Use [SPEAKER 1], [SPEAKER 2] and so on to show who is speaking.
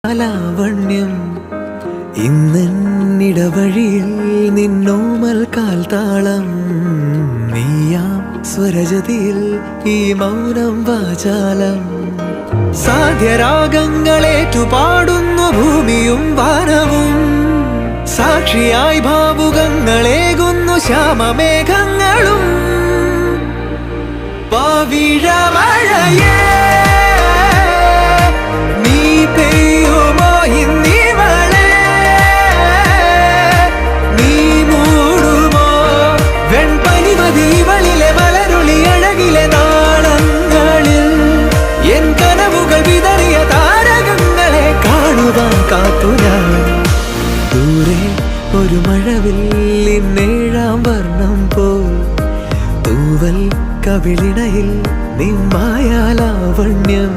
[SPEAKER 1] ലാവണ്യം ഇന്നിടവഴിയിൽ നിന്നോമൽ കാൽത്താളം നീയാം സ്വരജതിയിൽ ഈ മൗനം വാചാലം സാധ്യരാഗങ്ങളേറ്റുപാടുന്നു ഭൂമിയും വാനവും സാക്ഷിയായി ഭാവുകങ്ങളേകുന്നു ശ്യാമമേഘങ്ങളും പവിഴമഴയേ ദൂരെ ഒരു മഴവില്ലിന്നേഴാം വർണ്ണം പോൽ തൂവൽ കവിളിണയിൽ നിമ്മായാലാവണ്യം